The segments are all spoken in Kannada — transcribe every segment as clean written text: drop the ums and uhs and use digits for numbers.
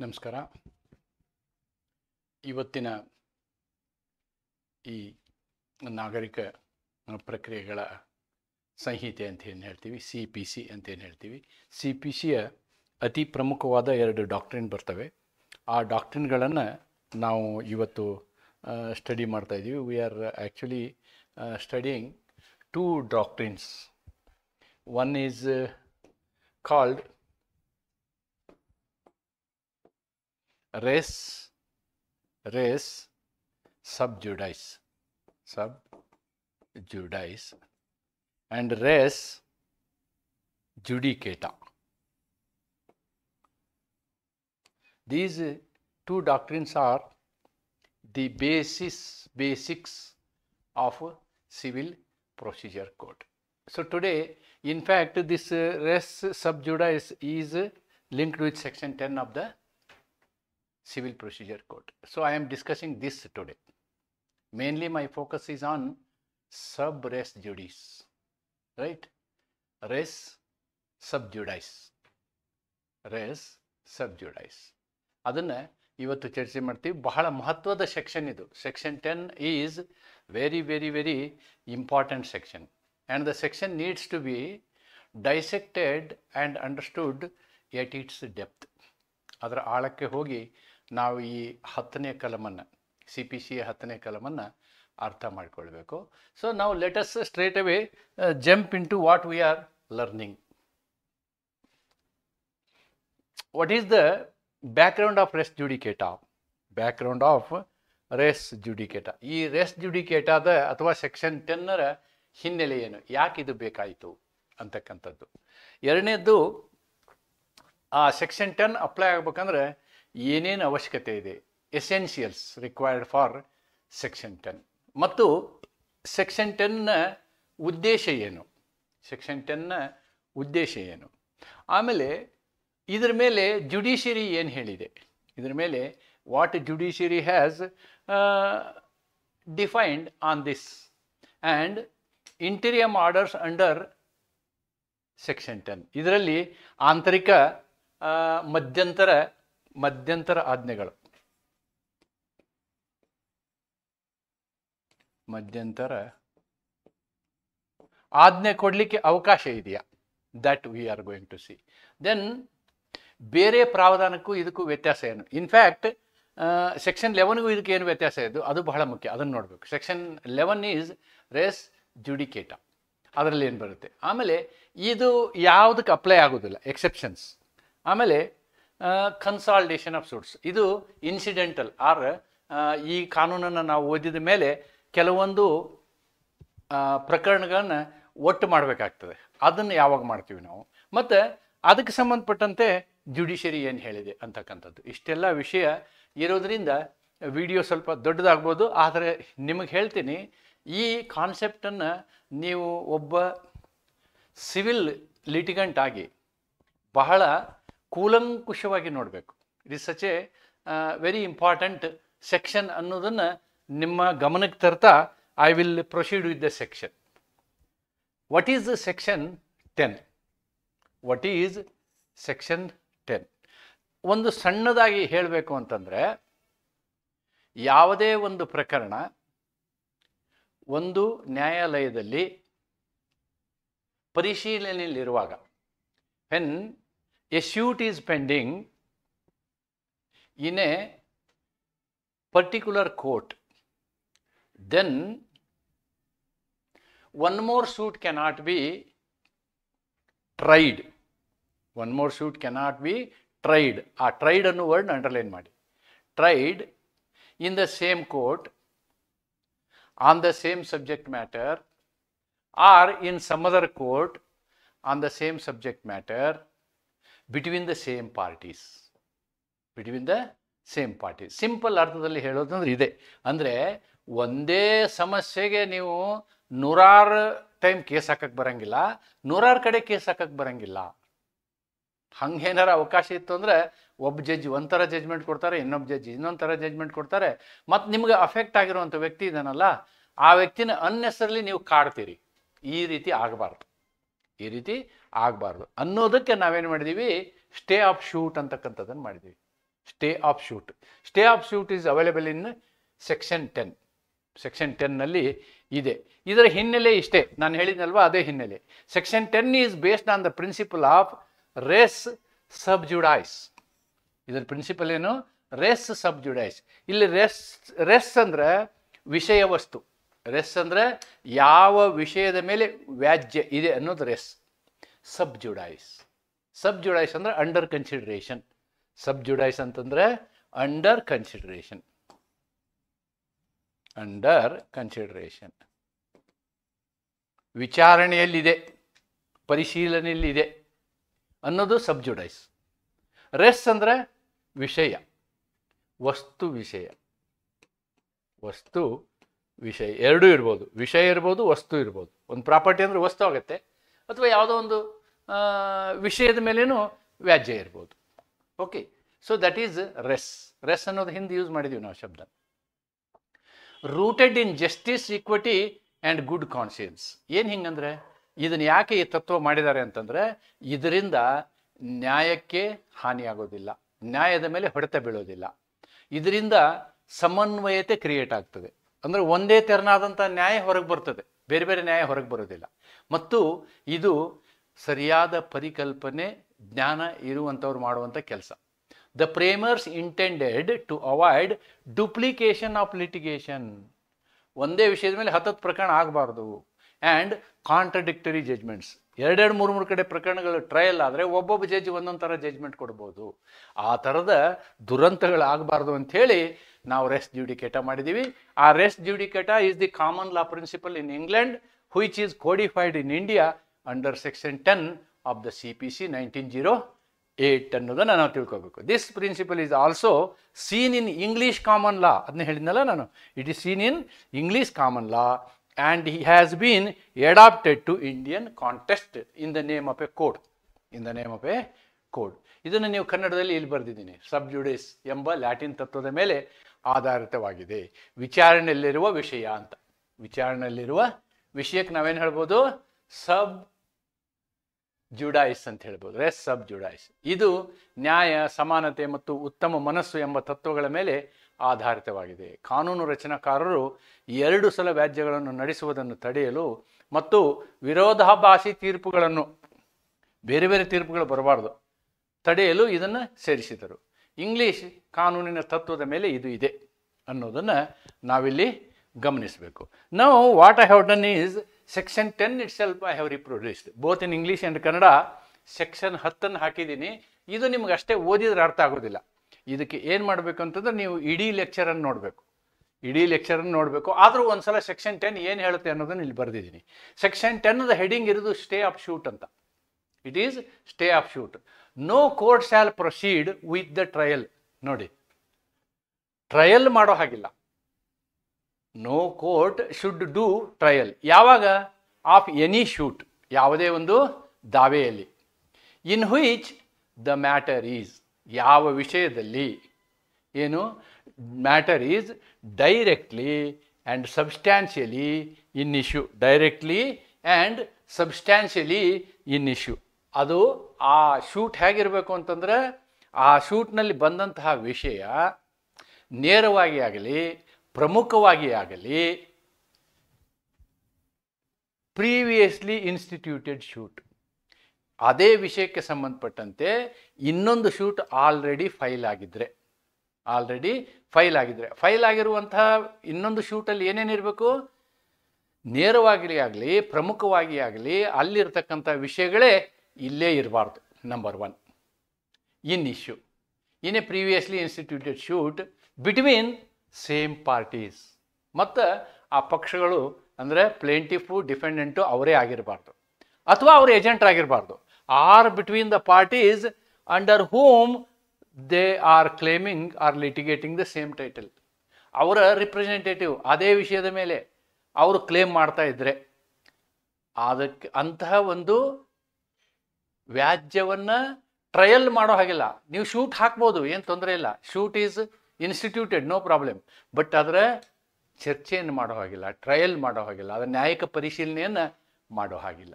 ನಮಸ್ಕಾರ. ಇವತ್ತಿನ ಈ ನಾಗರಿಕ ಪ್ರಕ್ರಿಯೆಗಳ ಸಂಹಿತೆ ಅಂತ ಏನು ಹೇಳ್ತೀವಿ, CPC ಅಂತ ಏನು ಹೇಳ್ತೀವಿ. CPCಯ ಅತಿ ಪ್ರಮುಖವಾದ 2 ಡಾಕ್ಟ್ರಿನ್ ಬರ್ತವೆ. ಆ ಡಾಕ್ಟ್ರಿನ್ಗಳನ್ನು ನಾವು ಇವತ್ತು ಸ್ಟಡಿ ಮಾಡ್ತಾ ಇದ್ದೀವಿ. We are actually studying 2 doctrines. One is called res sub judice and res judicata. These 2 doctrines are the basics of civil procedure code. So today, in fact, this res sub judice is linked with section 10 of the Civil Procedure Code. So I am discussing this today. Mainly my focus is on sub res judice, right? Res sub judice. ಅದನ್ನು ಇವತ್ತು ಚರ್ಚೆ ಮಾಡ್ತೀವಿ. ಬಹಳ ಮಹತ್ವದ ಸೆಕ್ಷನ್ ಇದು. Section 10 is very important section, and the section needs to be dissected and understood at its depth. ಅದರ ಆಳಕ್ಕೆ ಹೋಗಿ ನಾವು ಈ 10ನೇ ಕಲಮನ್ನು, CPCಯ 10ನೇ ಕಲಮನ್ನು ಅರ್ಥ ಮಾಡಿಕೊಳ್ಬೇಕು. ಸೊ ನಾವು let us straight away jump into what we are learning. What is the background of res judicata? ಈ ರೆಸ್ ಜುಡಿಕೇಟಾದ ಅಥವಾ ಸೆಕ್ಷನ್ 10ರ ಹಿನ್ನೆಲೆ ಏನು, ಯಾಕೆ ಇದು ಬೇಕಾಯಿತು ಅಂತಕ್ಕಂಥದ್ದು. ಎರಡನೇದ್ದು, ಆ ಸೆಕ್ಷನ್ 10 ಅಪ್ಲೈ ಆಗ್ಬೇಕಂದ್ರೆ ಏನೇನು ಅವಶ್ಯಕತೆ ಇದೆ, ಎಸೆನ್ಷಿಯಲ್ಸ್ ರಿಕ್ವೈರ್ಡ್ ಫಾರ್ ಸೆಕ್ಷನ್ 10, ಮತ್ತು ಸೆಕ್ಷನ್ 10ನ ಉದ್ದೇಶ ಏನು, ಆಮೇಲೆ ಇದರ ಮೇಲೆ ಜುಡಿಷಿಯರಿ ಏನು ಹೇಳಿದೆ, ಇದರ ಮೇಲೆ what judiciary has defined on this, and interim orders under section 10. ಇದರಲ್ಲಿ ಆಂತರಿಕ ಮಧ್ಯಂತರ ಆಜ್ಞೆಗಳು, ಆಜ್ಞೆ ಕೊಡಲಿಕ್ಕೆ ಅವಕಾಶ ಇದೆಯಾ, that we are going to see. Then ಬೇರೆ ಪ್ರಾವಧಾನಕ್ಕೂ ಇದಕ್ಕೂ ವ್ಯತ್ಯಾಸ ಏನು. ಇನ್ಫ್ಯಾಕ್ಟ್ ಸೆಕ್ಷನ್ 11ಗೂ ಇದಕ್ಕೆ ಏನು ವ್ಯತ್ಯಾಸ ಇದೆ ಅದು ಬಹಳ ಮುಖ್ಯ, ಅದನ್ನು ನೋಡಬೇಕು. ಸೆಕ್ಷನ್ 11 ಈಸ್ ರೆಸ್ ಜುಡಿಕೇಟಾ, ಅದರಲ್ಲಿ ಏನು ಬರುತ್ತೆ. ಆಮೇಲೆ ಇದು ಯಾವುದಕ್ಕೆ ಅಪ್ಲೈ ಆಗೋದಿಲ್ಲ, ಎಕ್ಸೆಪ್ಷನ್ಸ್. ಆಮೇಲೆ ಕನ್ಸಾಲ್ಟೇಷನ್ ಆಫ್ ಸೂಟ್ಸ್, ಇದು ಇನ್ಸಿಡೆಂಟಲ್ ಆರ್ ಈ ಕಾನೂನನ್ನು ನಾವು ಓದಿದ ಮೇಲೆ ಕೆಲವೊಂದು ಪ್ರಕರಣಗಳನ್ನು ಒಟ್ಟು ಮಾಡಬೇಕಾಗ್ತದೆ. ಅದನ್ನು ಯಾವಾಗ ಮಾಡ್ತೀವಿ ನಾವು, ಮತ್ತು ಅದಕ್ಕೆ ಸಂಬಂಧಪಟ್ಟಂತೆ ಜುಡಿಷಿಯರಿ ಏನು ಹೇಳಿದೆ ಅಂತಕ್ಕಂಥದ್ದು. ಇಷ್ಟೆಲ್ಲ ವಿಷಯ ಇರೋದರಿಂದ ವಿಡಿಯೋ ಸ್ವಲ್ಪ ದೊಡ್ಡದಾಗ್ಬೋದು, ಆದರೆ ನಿಮಗೆ ಹೇಳ್ತೀನಿ, ಈ ಕಾನ್ಸೆಪ್ಟನ್ನು ನೀವು ಒಬ್ಬ ಸಿವಿಲ್ ಲಿಟಿಗಂಟ್ ಆಗಿ ಬಹಳ ಕೂಲಂಕುಷವಾಗಿ ನೋಡಬೇಕು. It is such A very important section ಅನ್ನೋದನ್ನು ನಿಮ್ಮ ಗಮನಕ್ಕೆ ತರ್ತಾ I will proceed with the section. What is section 10? ಒಂದು ಸಣ್ಣದಾಗಿ ಹೇಳಬೇಕು ಅಂತಂದರೆ, ಯಾವುದೇ ಒಂದು ಪ್ರಕರಣ ಒಂದು ನ್ಯಾಯಾಲಯದಲ್ಲಿ ಪರಿಶೀಲನೆಯಲ್ಲಿರುವಾಗ, when a suit is pending in a particular court, then one more suit cannot be tried. ಆ tried ಅನ್ನೋ ವರ್ಡ್ ಅಂಡರ್ಲೈನ್ ಮಾಡಿ. tried in the same court on the same subject matter, or in some other court on the same subject matter, between the same parties. Simple ಅರ್ಥದಲ್ಲಿ ಹೇಳೋದಂದ್ರೆ ಇದೆ. ಅಂದರೆ ಒಂದೇ ಸಮಸ್ಯೆಗೆ ನೀವು 100 ಟೈಮ್ ಕೇಸ್ ಹಾಕಕ್ಕೆ ಬರೋಂಗಿಲ್ಲ, 100 ಕಡೆ ಕೇಸ್ ಹಾಕಕ್ಕೆ ಬರೋಂಗಿಲ್ಲ. ಹಂಗೇನಾರ ಅವಕಾಶ ಇತ್ತು ಅಂದರೆ ಒಬ್ಬ ಜಡ್ಜ್ ಒಂಥರ ಜಜ್ಮೆಂಟ್ ಕೊಡ್ತಾರೆ, ಇನ್ನೊಬ್ಬ ಜಡ್ಜ್ ಇನ್ನೊಂದು ಥರ ಜಜ್ಮೆಂಟ್ ಕೊಡ್ತಾರೆ, ಮತ್ತು ನಿಮ್ಗೆ ಅಫೆಕ್ಟ್ ಆಗಿರುವಂಥ ವ್ಯಕ್ತಿ ಇದ್ದಾನಲ್ಲ, ಆ ವ್ಯಕ್ತಿನ ಅನ್ನೆಸರ್ಲಿ ನೀವು ಕಾಡ್ತೀರಿ. ಈ ರೀತಿ ಆಗಬಾರ್ದು. ಅನ್ನೋದಕ್ಕೆ ನಾವೇನು ಮಾಡಿದ್ದೀವಿ, ಸ್ಟೇ ಆಫ್ ಶೂಟ್ ಅಂತಕ್ಕಂಥದ್ದನ್ನು ಮಾಡಿದ್ದೀವಿ. Stay of suit. Stay of suit is available in section 10. Section 10ನಲ್ಲಿ ಇದೆ. ಇದರ ಹಿನ್ನೆಲೆ ಇಷ್ಟೇ, ನಾನು ಹೇಳಿದ್ನಲ್ವಾ ಅದೇ ಹಿನ್ನೆಲೆ. Section 10 is based on the principle of res sub judice. ಇದರ ಪ್ರಿನ್ಸಿಪಲ್ ಏನು? ರೆಸ್ ಸಬ್ಜುಡೈಸ್. ಇಲ್ಲಿ ರೆಸ್ ಅಂದ್ರೆ ವಿಷಯ ವಸ್ತು. ರೆಸ್ ಅಂದ್ರೆ ಯಾವ ವಿಷಯದ ಮೇಲೆ ವ್ಯಾಜ್ಯ ಇದೆ ಅನ್ನೋದು ರೆಸ್. ಸಬ್ಜುಡೈಸ್ ಅಂದ್ರೆ ಅಂಡರ್ ಕನ್ಸಿಡರೇಷನ್. ಸಬ್ಜುಡೈಸ್ ಅಂತಂದ್ರೆ ಅಂಡರ್ ಕನ್ಸಿಡರೇಷನ್. ವಿಚಾರಣೆಯಲ್ಲಿದೆ, ಪರಿಶೀಲನೆಯಲ್ಲಿದೆ ಅನ್ನೋದು ಸಬ್ಜುಡೈಸ್. ರೆಸ್ ಅಂದ್ರೆ ವಿಷಯ, ವಸ್ತು ವಿಷಯ ಎರಡೂ ಇರ್ಬೋದು. ವಿಷಯ ಇರ್ಬೋದು, ವಸ್ತು ಇರ್ಬೋದು. ಒಂದು ಪ್ರಾಪರ್ಟಿ ಅಂದರೆ ವಸ್ತು ಆಗುತ್ತೆ, ಅಥವಾ ಯಾವುದೋ ಒಂದು ವಿಷಯದ ಮೇಲೇನೂ ವ್ಯಾಜ್ಯ ಇರ್ಬೋದು. ಓಕೆ, ಸೊ ದಟ್ ಈಸ್ ರೆಸ್ ಅನ್ನೋದು ಹಿಂದೆ ಯೂಸ್ ಮಾಡಿದ್ದೀವಿ ನಾವು ಶಬ್ದ. Rooted in justice, equity and good conscience. ಏನು ಹಿಂಗಂದ್ರೆ, ಇದನ್ನು ಯಾಕೆ ಈ ತತ್ವ ಮಾಡಿದ್ದಾರೆ ಅಂತಂದರೆ, ಇದರಿಂದ ನ್ಯಾಯಕ್ಕೆ ಹಾನಿಯಾಗೋದಿಲ್ಲ, ನ್ಯಾಯದ ಮೇಲೆ ಹೊಡೆತ ಬೀಳೋದಿಲ್ಲ. ಇದರಿಂದ ಸಮನ್ವಯತೆ ಕ್ರಿಯೇಟ್ ಆಗ್ತದೆ. ಅಂದರೆ ಒಂದೇ ತೆರನಾದಂಥ ನ್ಯಾಯ ಹೊರಗೆ ಬರ್ತದೆ, ಬೇರೆ ಬೇರೆ ನ್ಯಾಯ ಹೊರಗೆ ಬರೋದಿಲ್ಲ. ಮತ್ತು ಇದು ಸರಿಯಾದ ಪರಿಕಲ್ಪನೆ, ಜ್ಞಾನ ಇರುವಂಥವ್ರು ಮಾಡುವಂಥ ಕೆಲಸ. The framers intended to avoid duplication of litigation. ಒಂದೇ ವಿಷಯದ ಮೇಲೆ 10 ಪ್ರಕರಣ ಆಗಬಾರ್ದು. And contradictory judgements. 2-3 ಕಡೆ ಪ್ರಕರಣಗಳು ಟ್ರಯಲ್ ಆದರೆ ಒಬ್ಬೊಬ್ಬ ಜಡ್ಜ್ ಒಂದೊಂದು ಥರ ಜಜ್ಮೆಂಟ್ ಕೊಡ್ಬೋದು. ಆ ಥರದ ದುರಂತಗಳಾಗಬಾರ್ದು ಅಂಥೇಳಿ ನಾವು ರೆಸ್ ಜ್ಯುಡಿಕೇಟ ಮಾಡಿದ್ದೀವಿ. ಆ res judicata is the common law principle in England, which is codified in India under section 10 of the CPC 1908 ಅನ್ನೋದನ್ನು ನಾವು ತಿಳ್ಕೋಬೇಕು. This principle is also seen in English common law. ಅದನ್ನ ಹೇಳಿದ್ನಲ್ಲ ನಾನು, it is seen in English common law and he has been adapted to Indian context in the name of a code. ಇದನ್ನು ನೀವು ಕನ್ನಡದಲ್ಲಿ ಇಲ್ಲಿ ಬರೆದಿದ್ದೀನಿ. ಸಬ್ಜುಡಿಸ್ ಎಂಬ ಲ್ಯಾಟಿನ್ ತತ್ವದ ಮೇಲೆ ಆಧಾರಿತವಾಗಿದೆ. ವಿಚಾರಣೆಯಲ್ಲಿರುವ ವಿಷಯ ಅಂತ. ವಿಚಾರಣೆಯಲ್ಲಿರುವ ವಿಷಯಕ್ಕೆ ನಾವೇನು ಹೇಳ್ಬೋದು? ಸಬ್ ಜುಡೈಸ್ ಅಂತ ಹೇಳ್ಬೋದು. ರೆಸ್ ಸಬ್ ಜುಡೈಸ್. ಇದು ನ್ಯಾಯ, ಸಮಾನತೆ ಮತ್ತು ಉತ್ತಮ ಮನಸ್ಸು ಎಂಬ ತತ್ವಗಳ ಮೇಲೆ ಆಧಾರಿತವಾಗಿದೆ. ಕಾನೂನು ರಚನಾಕಾರರು 2 ಸಲ ವ್ಯಾಜ್ಯಗಳನ್ನು ನಡೆಸುವುದನ್ನು ತಡೆಯಲು ಮತ್ತು ವಿರೋಧಾಭಾಸಿ ತೀರ್ಪುಗಳನ್ನು, ಬೇರೆ ಬೇರೆ ತೀರ್ಪುಗಳು ಬರಬಾರ್ದು, ತಡೆಯಲು ಇದನ್ನು ಸೇರಿಸಿದರು. ಇಂಗ್ಲೀಷ್ ಕಾನೂನಿನ ತತ್ವದ ಮೇಲೆ ಇದು ಇದೆ ಅನ್ನೋದನ್ನು ನಾವಿಲ್ಲಿ ಗಮನಿಸಬೇಕು. ನಾವು what I have done is section 10 itself I have reproduced both in English and Kannada. Section 10 ಹಾಕಿದ್ದೀನಿ. ಇದು ನಿಮ್ಗೆ ಅಷ್ಟೇ ಓದಿದ್ರೆ ಅರ್ಥ ಆಗೋದಿಲ್ಲ. ಇದಕ್ಕೆ ಏನು ಮಾಡಬೇಕು ಅಂತಂದ್ರೆ ನೀವು ಇಡೀ ಲೆಕ್ಚರನ್ನು ನೋಡಬೇಕು. ಆದರೂ ಒಂದ್ಸಲ ಸೆಕ್ಷನ್ 10 ಏನು ಹೇಳುತ್ತೆ ಅನ್ನೋದನ್ನು ಇಲ್ಲಿ ಬರೆದಿದ್ದೀನಿ. ಸೆಕ್ಷನ್ 10ದ ಹೆಡಿಂಗ್ ಇರೋದು ಸ್ಟೇ ಆಫ್ ಶೂಟ್ ಅಂತ. It is stay of suit. No court shall proceed with the trial. ನೋಡಿ, ಟ್ರಯಲ್ ಮಾಡೋ ಹಾಗಿಲ್ಲ. No court should do trial. ಯಾವಾಗ? ಆಫ್ ಎನಿ ಶೂಟ್, ಯಾವುದೇ ಒಂದು ದಾವೆಯಲ್ಲಿ. In which the matter is, ಯಾವ ವಿಷಯದಲ್ಲಿ ಏನು matter is directly and substantially in issue. Directly and substantially in issue. ಅದು ಆ ಶೂಟ್ ಹೇಗಿರಬೇಕು ಅಂತಂದರೆ, ಆ ಶೂಟ್ನಲ್ಲಿ ಬಂದಂತಹ ವಿಷಯ ನೇರವಾಗಿ ಆಗಲಿ, ಪ್ರಮುಖವಾಗಿ ಆಗಲಿ, ಪ್ರೀವಿಯಸ್ಲಿ ಇನ್ಸ್ಟಿಟ್ಯೂಟೆಡ್ ಶೂಟ್, ಅದೇ ವಿಷಯಕ್ಕೆ ಸಂಬಂಧಪಟ್ಟಂತೆ ಇನ್ನೊಂದು ಶೂಟ್ ಆಲ್ರೆಡಿ ಫೈಲ್ ಆಗಿದ್ದರೆ ಫೈಲ್ ಆಗಿರುವಂತಹ ಇನ್ನೊಂದು ಶೂಟಲ್ಲಿ ಏನೇನಿರಬೇಕು? ನೇರವಾಗಿ ಆಗಲಿ, ಪ್ರಮುಖವಾಗಿ ಆಗಲಿ, ಅಲ್ಲಿರ್ತಕ್ಕಂಥ ವಿಷಯಗಳೇ ಇಲ್ಲೇ ಇರಬಾರ್ದು. Number 1, in issue in a previously instituted shoot between same parties. ಮತ್ತು ಆ ಪಕ್ಷಗಳು ಅಂದರೆ ಪ್ಲೇಂಟಿಫು, ಡಿಫೆಂಡೆಂಟು ಅವರೇ ಆಗಿರಬಾರ್ದು, ಅಥವಾ ಅವ್ರ ಏಜೆಂಟ್ ಆಗಿರಬಾರ್ದು. Or between the parties under whom they are claiming or litigating the same title. ಅವರ ರಿಪ್ರೆಸೆಂಟೇಟಿವ್ ಅದೇ ವಿಷಯದ ಮೇಲೆ ಅವರು ಕ್ಲೇಮ್ ಮಾಡ್ತಾ ಇದ್ರೆ ಅದಕ್ಕೆ ಅಂತಹ ಒಂದು ವ್ಯಾಜ್ಯವನ್ನು ಟ್ರಯಲ್ ಮಾಡೋ ಹಾಗಿಲ್ಲ. ನೀವು ಶೂಟ್ ಹಾಕ್ಬೋದು, ಏನು ತೊಂದರೆ ಇಲ್ಲ. Suit is instituted, no problem. But ಅದರ ಚರ್ಚೆಯನ್ನು ಮಾಡೋ ಹಾಗಿಲ್ಲ, ಟ್ರಯಲ್ ಮಾಡೋ ಹಾಗಿಲ್ಲ, ಅದರ ನ್ಯಾಯಿಕ ಪರಿಶೀಲನೆಯನ್ನು ಮಾಡೋ ಹಾಗಿಲ್ಲ.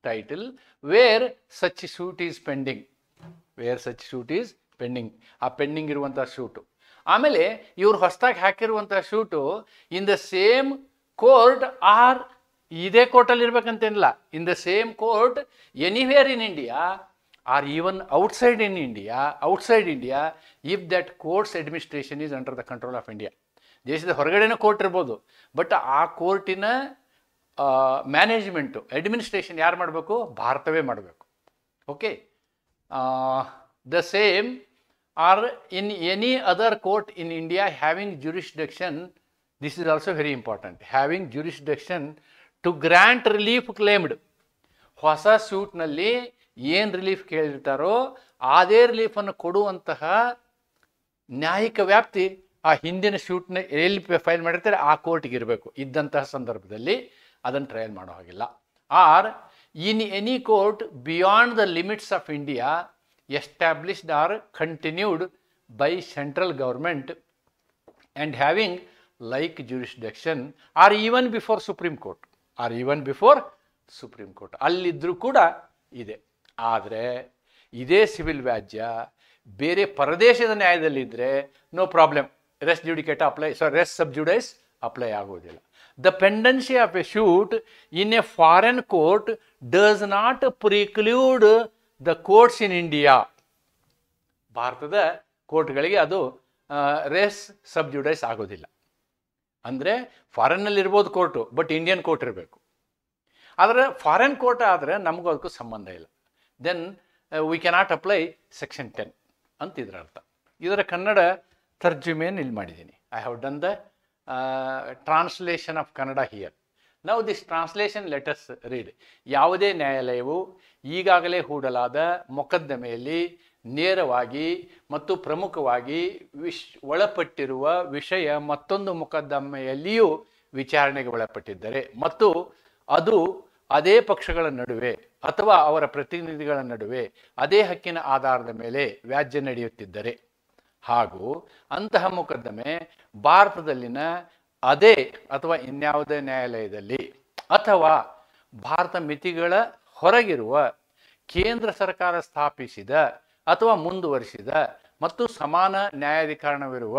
Title where such suit is pending. Pending, ಆ ಪೆಂಡಿಂಗ್ ಇರುವಂಥ ಶೂಟು. ಆಮೇಲೆ ಇವರು ಹೊಸದಾಗಿ ಹಾಕಿರುವಂಥ suit in the same court or ಇದೇ ಕೋರ್ಟಲ್ಲಿ ಇರ್ಬೇಕಂತೇನಿಲ್ಲ, in the same court anywhere in India or even outside India if that courts administration is under the control of India. ದೇಶದ ಹೊರಗಡೆನೂ ಕೋರ್ಟ್ ಇರ್ಬೋದು, ಬಟ್ ಆ ಕೋರ್ಟಿನ ಮ್ಯಾನೇಜ್ಮೆಂಟು ಅಡ್ಮಿನಿಸ್ಟ್ರೇಷನ್ ಯಾರು ಮಾಡಬೇಕು? ಭಾರತವೇ ಮಾಡಬೇಕು. Okay, the same or in any other court in India having jurisdiction, this is also very important, having jurisdiction to grant relief claimed. ಹೊಸ ಸೂಟ್ನಲ್ಲಿ ಏನು ರಿಲೀಫ್ ಕೇಳಿರ್ತಾರೋ ಅದೇ ರಿಲೀಫನ್ನು ಕೊಡುವಂತಹ ನ್ಯಾಯಿಕ ವ್ಯಾಪ್ತಿ ಆ ಹಿಂದಿನ ಶೂಟ್ನ ಎಲ್ಲಿ ಫೈಲ್ ಮಾಡಿರ್ತಾರೆ ಆ ಕೋರ್ಟ್ಗೆ ಇರಬೇಕು. ಇದ್ದಂತಹ ಸಂದರ್ಭದಲ್ಲಿ ಅದನ್ನು ಟ್ರಯಲ್ ಮಾಡೋ ಹಾಗಿಲ್ಲ. Or in any court beyond the limits of India established or continued by central government and having like jurisdiction or even before supreme court, ಅಲ್ಲಿದ್ದರೂ ಕೂಡ ಇದೆ. ಆದರೆ ಇದೇ ಸಿವಿಲ್ ವ್ಯಾಜ್ಯ ಬೇರೆ ಪರದೇಶದ ನ್ಯಾಯದಲ್ಲಿದ್ದರೆ no problem, res sub judice apply ಆಗೋದಿಲ್ಲ. The pendency of a suit in a foreign court does not preclude the courts in India. ಭಾರತದ ಕೋರ್ಟ್ಗಳಿಗೆ ಅದು ರೆಸ್ ಸಬ್ ಜುಡೈಸ್ ಆಗೋದಿಲ್ಲ. ಅಂದರೆ ಫಾರಿನ್ನಲ್ಲಿ ಇರ್ಬೋದು ಕೋರ್ಟು, ಬಟ್ ಇಂಡಿಯನ್ ಕೋರ್ಟ್ ಇರಬೇಕು. ಆದರೆ ಫಾರಿನ್ ಕೋರ್ಟ್ ಆದರೆ ನಮಗೂ ಅದಕ್ಕೂ ಸಂಬಂಧ ಇಲ್ಲ. Then we cannot apply section 10 ಅಂತ ಇದರ ಅರ್ಥ. ಇದರ ಕನ್ನಡ ತರ್ಜುಮೆಯನ್ನು ಇಲ್ಲಿ ಮಾಡಿದ್ದೀನಿ. I have done the translation of Kannada here. ನಾವು ದಿಸ್ ಟ್ರಾನ್ಸ್ಲೇಷನ್ ಲೆಟಸ್ ರೀಡ್. ಯಾವುದೇ ನ್ಯಾಯಾಲಯವು ಈಗಾಗಲೇ ಹೂಡಲಾದ ಮೊಕದ್ದಮೆಯಲ್ಲಿ ನೇರವಾಗಿ ಮತ್ತು ಪ್ರಮುಖವಾಗಿ ಒಳಪಟ್ಟಿರುವ ವಿಷಯ ಮತ್ತೊಂದು ಮೊಕದ್ದಮೆಯಲ್ಲಿಯೂ ವಿಚಾರಣೆಗೆ ಒಳಪಟ್ಟಿದ್ದರೆ ಮತ್ತು ಅದು ಅದೇ ಪಕ್ಷಗಳ ನಡುವೆ ಅಥವಾ ಅವರ ಪ್ರತಿನಿಧಿಗಳ ನಡುವೆ ಅದೇ ಹಕ್ಕಿನ ಆಧಾರದ ಮೇಲೆ ವ್ಯಾಜ್ಯ ನಡೆಯುತ್ತಿದ್ದರೆ ಹಾಗೂ ಅಂತಹ ಮೊಕದ್ದಮೆ ಭಾರತದಲ್ಲಿನ ಅದೇ ಅಥವಾ ಇನ್ಯಾವುದೇ ನ್ಯಾಯಾಲಯದಲ್ಲಿ ಅಥವಾ ಭಾರತ ಮಿತಿಗಳ ಹೊರಗಿರುವ ಕೇಂದ್ರ ಸರ್ಕಾರ ಸ್ಥಾಪಿಸಿದ ಅಥವಾ ಮುಂದುವರಿಸಿದ ಮತ್ತು ಸಮಾನ ನ್ಯಾಯಾಧಿಕರಣವಿರುವ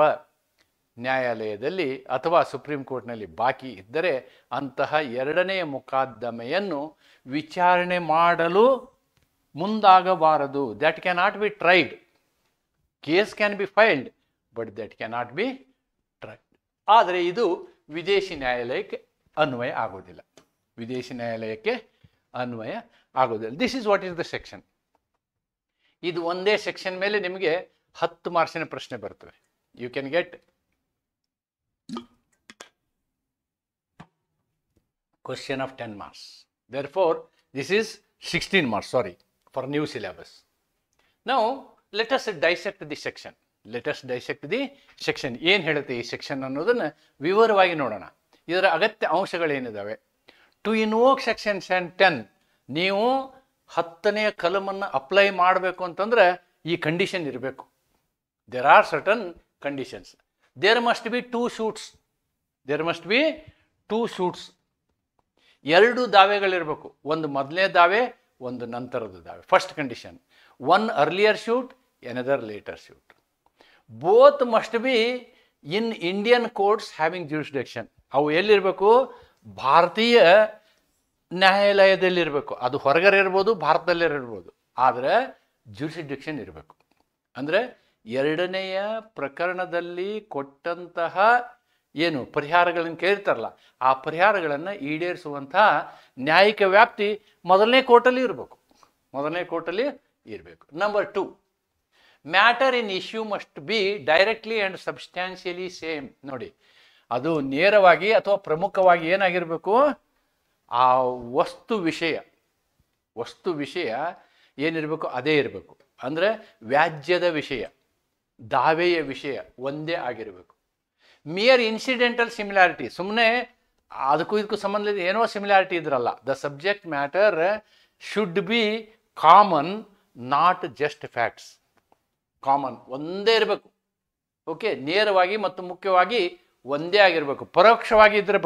ನ್ಯಾಯಾಲಯದಲ್ಲಿ ಅಥವಾ ಸುಪ್ರೀಂ ಕೋರ್ಟ್ನಲ್ಲಿ ಬಾಕಿ ಇದ್ದರೆ ಅಂತಹ ಎರಡನೆಯ ಮೊಕದ್ದಮೆಯನ್ನು ವಿಚಾರಣೆ ಮಾಡಲು ಮುಂದಾಗಬಾರದು. That can not be tried. Case can be filed but that can not be tried. ಆದರೆ ಇದು ವಿದೇಶಿ ನ್ಯಾಯಾಲಯಕ್ಕೆ ಅನ್ವಯ ಆಗೋದಿಲ್ಲ. This is what is the section. ಇದು ಒಂದೇ ಸೆಕ್ಷನ್ ಮೇಲೆ ನಿಮಗೆ 10 ಮಾರ್ಕ್ಸಿನ ಪ್ರಶ್ನೆ ಬರ್ತವೆ. You can get question of 10 marks. Therefore, this is 16 marks, sorry, for new syllabus. Now, let us dissect the section. ಏನು ಹೇಳುತ್ತೆ ಈ ಸೆಕ್ಷನ್ ಅನ್ನೋದನ್ನು ವಿವರವಾಗಿ ನೋಡೋಣ. ಇದರ ಅಗತ್ಯ ಅಂಶಗಳೇನಿದ್ದಾವೆ. ಟು ಇನ್ವೋಕ್ ಸೆಕ್ಷನ್ 10, ನೀವು 10ನೇ ಕಲಮನ್ನು ಅಪ್ಲೈ ಮಾಡಬೇಕು ಅಂತಂದ್ರೆ ಈ ಕಂಡೀಷನ್ ಇರಬೇಕು. There are certain conditions. There must be two suits. 2 ದಾವೆಗಳಿರಬೇಕು. ಒಂದು ಮೊದಲನೇ ದಾವೆ, ಒಂದು ನಂತರದ ದಾವೆ. First condition, 1 earlier shoot, another later shoot. Both must be in Indian courts having jurisdiction. ಅವು ಎಲ್ಲಿರಬೇಕು? ಭಾರತೀಯ ನ್ಯಾಯಾಲಯದಲ್ಲಿರಬೇಕು. ಅದು ಹೊರಗಡೆ ಇರ್ಬೋದು, ಭಾರತದಲ್ಲೇ ಇರ್ಬೋದು, ಆದರೆ jurisdiction ಇರಬೇಕು. ಅಂದರೆ ಎರಡನೆಯ ಪ್ರಕರಣದಲ್ಲಿ ಕೊಟ್ಟಂತಹ ಏನು ಪರಿಹಾರಗಳನ್ನು ಕೇಳ್ತಾರಲ್ಲ, ಆ ಪರಿಹಾರಗಳನ್ನು ಈಡೇರಿಸುವಂತಹ ನ್ಯಾಯಿಕ ವ್ಯಾಪ್ತಿ ಮೊದಲನೇ ಕೋರ್ಟಲ್ಲಿ ಇರಬೇಕು. Number 2, matter in issue must be directly and substantially same. ನೋಡಿ, ಅದು ನೇರವಾಗಿ ಅಥವಾ ಪ್ರಮುಖವಾಗಿ ಏನಾಗಿರಬೇಕು? ಆ ವಸ್ತು ವಿಷಯ ಏನಿರಬೇಕು ಅದೇ ಇರಬೇಕು. ಅಂದರೆ ವ್ಯಾಜ್ಯದ ವಿಷಯ, ದಾವೆಯ ವಿಷಯ ಒಂದೇ ಆಗಿರಬೇಕು. ಮಿಯರ್ ಇನ್ಸಿಡೆಂಟಲ್ ಸಿಮಿಲಾರಿಟಿ, ಸುಮ್ಮನೆ ಅದಕ್ಕೂ ಇದಕ್ಕೂ ಸಂಬಂಧ ಏನೋ ಸಿಮಿಲಾರಿಟಿ ಇದ್ರಲ್ಲ. The subject matter should be common, not just facts. Common ಒಂದೇ ಇರಬೇಕು. ಓಕೆ, ನೇರವಾಗಿ ಮತ್ತು ಮುಖ್ಯವಾಗಿ ಒಂದೇ ಆಗಿರಬೇಕು. ಪರೋಕ್ಷವಾಗಿದ್ದರೆ